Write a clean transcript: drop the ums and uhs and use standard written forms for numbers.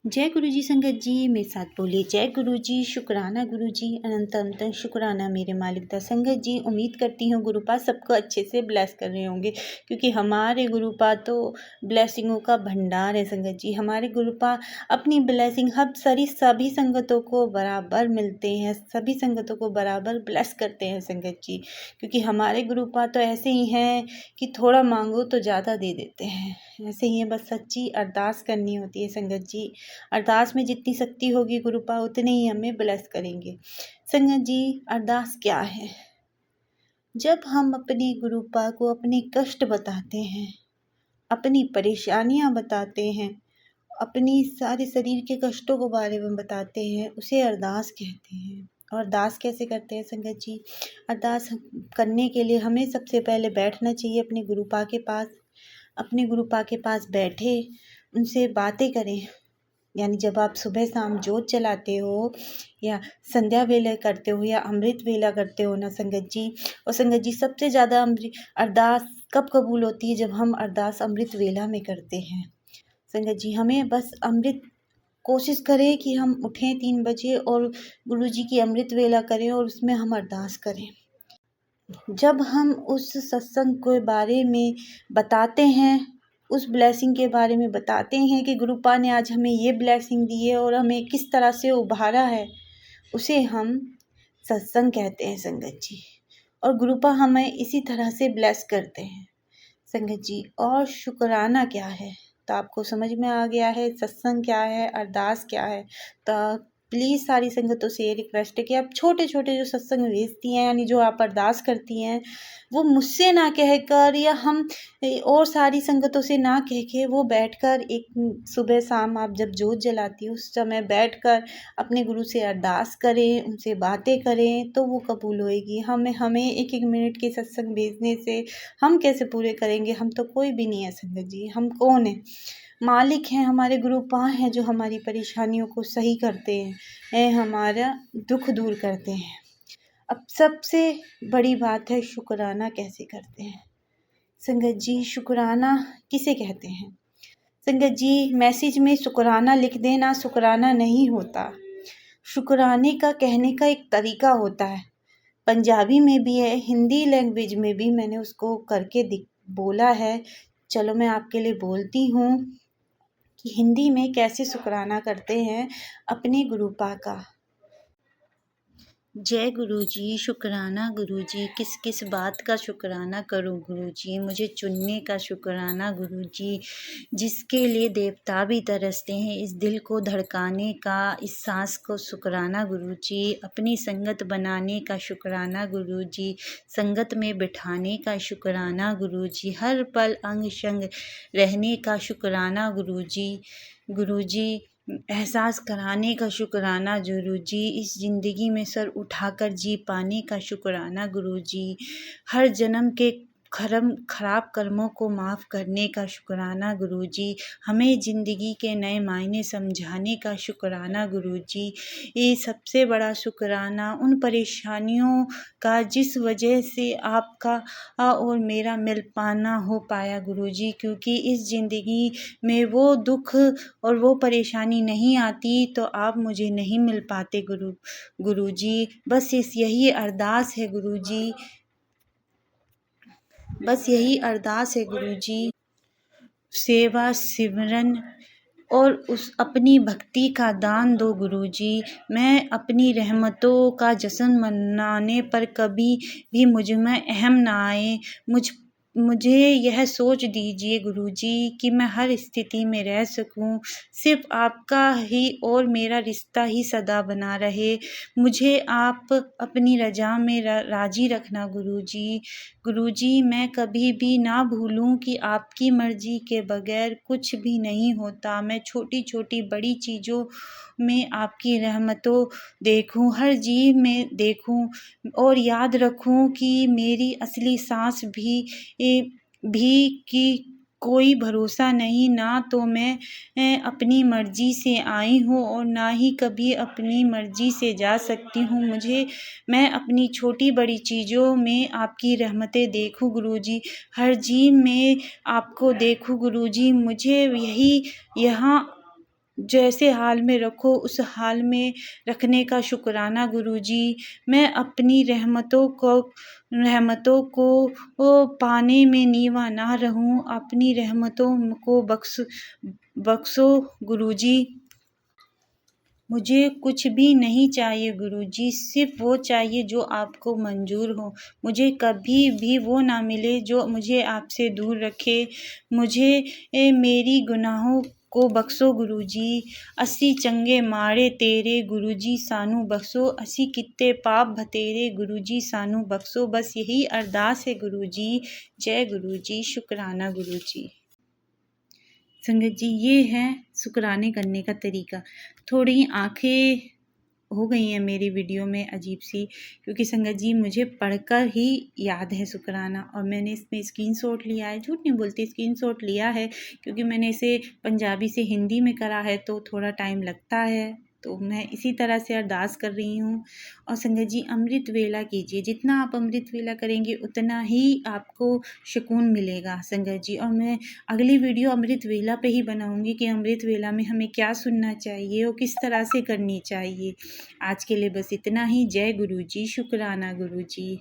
जय गुरु जी संगत जी मेरे साथ बोलिए जय गुरु जी। शुक्राना गुरु जी, अनंत अनंत शुक्राना मेरे मालिक दा। संगत जी उम्मीद करती हूँ गुरुपा सबको अच्छे से ब्लेस कर रहे होंगे, क्योंकि हमारे गुरुपा तो ब्लेसिंगों का भंडार है। संगत जी हमारे गुरुपा अपनी ब्लेसिंग हम सभी संगतों को बराबर मिलते हैं, सभी संगतों को बराबर ब्लेस करते हैं संगत जी। क्योंकि हमारे गुरुपा तो ऐसे ही हैं कि थोड़ा मांगो तो ज़्यादा दे देते हैं, ऐसे ही है। बस सच्ची अरदास करनी होती है संगत जी। अरदास में जितनी शक्ति होगी गुरुपा उतने ही हमें ब्लेस करेंगे। संगत जी अरदास क्या है? जब हम अपने गुरुपा को अपने कष्ट बताते हैं, अपनी परेशानियां बताते हैं, अपनी सारे शरीर के कष्टों के बारे में बताते हैं, उसे अरदास कहते हैं। और अरदास कैसे करते हैं संगत जी? अरदास करने के लिए हमें सबसे पहले बैठना चाहिए अपने गुरुपा के पास। अपने गुरुपा के पास बैठे उनसे बातें करें। यानी जब आप सुबह शाम जोत जलाते हो या संध्या वेला करते हो या अमृत वेला करते हो ना संगत जी। और संगत जी सबसे ज़्यादा अरदास कब कबूल होती है? जब हम अरदास अमृत वेला में करते हैं। संगत जी हमें बस अमृत कोशिश करें कि हम उठें 3 बजे और गुरु जी की अमृत वेला करें और उसमें हम अरदास करें। जब हम उस सत्संग के बारे में बताते हैं, उस ब्लेसिंग के बारे में बताते हैं कि गुरुपा ने आज हमें ये ब्लेसिंग दी है और हमें किस तरह से उभारा है, उसे हम सत्संग कहते हैं संगत जी। और गुरुपा हमें इसी तरह से ब्लेस करते हैं संगत जी। और शुक्राना क्या है तो आपको समझ में आ गया है, सत्संग क्या है, अरदास क्या है। तो प्लीज़ सारी संगतों से ये रिक्वेस्ट है कि आप छोटे छोटे जो सत्संग भेजती हैं, यानी जो आप अरदास करती हैं, वो मुझसे ना कहकर या हम और सारी संगतों से ना कह के वो बैठकर एक सुबह शाम आप जब जोत जलाती हो उस समय बैठकर अपने गुरु से अरदास करें, उनसे बातें करें तो वो कबूल होएगी। हमें एक एक मिनट के सत्संग भेजने से हम कैसे पूरे करेंगे? हम तो कोई भी नहीं है संगत जी। हम कौन है? मालिक हैं, हमारे गुरुपा हैं जो हमारी परेशानियों को सही करते हैं, हमारा दुख दूर करते हैं। अब सबसे बड़ी बात है शुक्राना कैसे करते हैं संगत जी। शुक्राना किसे कहते हैं संगत जी? मैसेज में शुक्राना लिख देना शुक्राना नहीं होता। शुक्राने का कहने का एक तरीका होता है। पंजाबी में भी है, हिंदी लैंग्वेज में भी मैंने उसको करके बोला है। चलो मैं आपके लिए बोलती हूँ कि हिंदी में कैसे शुक्राना करते हैं अपने गुरुपा का। जय गुरु जी। शुक्राना गुरु जी। किस किस बात का शुक्राना करूं गुरु जी? मुझे चुनने का शुक्राना गुरु जी, जिसके लिए देवता भी तरसते हैं। इस दिल को धड़काने का, इस सांस को शुक्राना गुरु जी। अपनी संगत बनाने का शुक्राना गुरु जी, संगत में बिठाने का शुक्राना गुरु जी, हर पल अंग संग रहने का शुक्राना गुरु जी। गुरु जी एहसास कराने का शुक्राना गुरु जी, इस ज़िंदगी में सर उठाकर जी पाने का शुक्राना गुरु जी, हर जन्म के खराब कर्मों को माफ़ करने का शुक्राना गुरु जी, हमें ज़िंदगी के नए मायने समझाने का शुक्राना गुरु जी। ये सबसे बड़ा शुक्राना उन परेशानियों का जिस वजह से आपका और मेरा मिल पाना हो पाया गुरु जी, क्योंकि इस ज़िंदगी में वो दुख और वो परेशानी नहीं आती तो आप मुझे नहीं मिल पाते गुरु जी। बस यही अरदास है गुरु जी, बस यही अरदास है गुरु जी। सेवा सिमरन और उस अपनी भक्ति का दान दो गुरु जी। मैं अपनी रहमतों का जश्न मनाने पर कभी भी मुझ में अहम ना आए। मुझे यह सोच दीजिए गुरु जी कि मैं हर स्थिति में रह सकूं, सिर्फ आपका ही और मेरा रिश्ता ही सदा बना रहे। मुझे आप अपनी रजा में राजी रखना गुरु जी। गुरु जी मैं कभी भी ना भूलूं कि आपकी मर्जी के बगैर कुछ भी नहीं होता। मैं छोटी छोटी बड़ी चीज़ों में आपकी रहमतों देखूं, हर जीव में देखूं और याद रखूं कि मेरी असली सांस भी कि कोई भरोसा नहीं। ना तो मैं अपनी मर्जी से आई हूँ और ना ही कभी अपनी मर्जी से जा सकती हूँ। मैं अपनी छोटी बड़ी चीज़ों में आपकी रहमतें देखूं गुरु जी, हर जीव में आपको देखूं गुरु जी। मुझे यहाँ जैसे हाल में रखो उस हाल में रखने का शुक्राना गुरुजी। मैं अपनी रहमतों को पाने में नीवा ना रहूं, अपनी रहमतों को बख्शो गुरुजी। मुझे कुछ भी नहीं चाहिए गुरुजी, सिर्फ वो चाहिए जो आपको मंजूर हो। मुझे कभी भी वो ना मिले जो मुझे आपसे दूर रखे। मुझे मेरी गुनाहों को बख्शो गुरुजी। असी चंगे माड़े तेरे गुरुजी सानू बख्शो, असी कित्ते पाप भतेरे गुरुजी सानू बख्शो। बस यही अरदास है गुरुजी। जय गुरुजी, शुक्राना गुरुजी। संगत जी, ये है शुक्राने करने का तरीका। थोड़ी आंखें हो गई हैं मेरी वीडियो में अजीब सी, क्योंकि संगत जी मुझे पढ़कर ही याद है शुक्राना, और मैंने इसमें स्क्रीनशॉट लिया है। झूठ नहीं बोलती, स्क्रीनशॉट लिया है, क्योंकि मैंने इसे पंजाबी से हिंदी में करा है तो थोड़ा टाइम लगता है। तो मैं इसी तरह से अरदास कर रही हूँ। और संगत जी, अमृत वेला कीजिए। जितना आप अमृत वेला करेंगे उतना ही आपको सुकून मिलेगा संगत जी। और मैं अगली वीडियो अमृत वेला पे ही बनाऊंगी कि अमृत वेला में हमें क्या सुनना चाहिए और किस तरह से करनी चाहिए। आज के लिए बस इतना ही। जय गुरु जी, शुक्राना गुरु जी।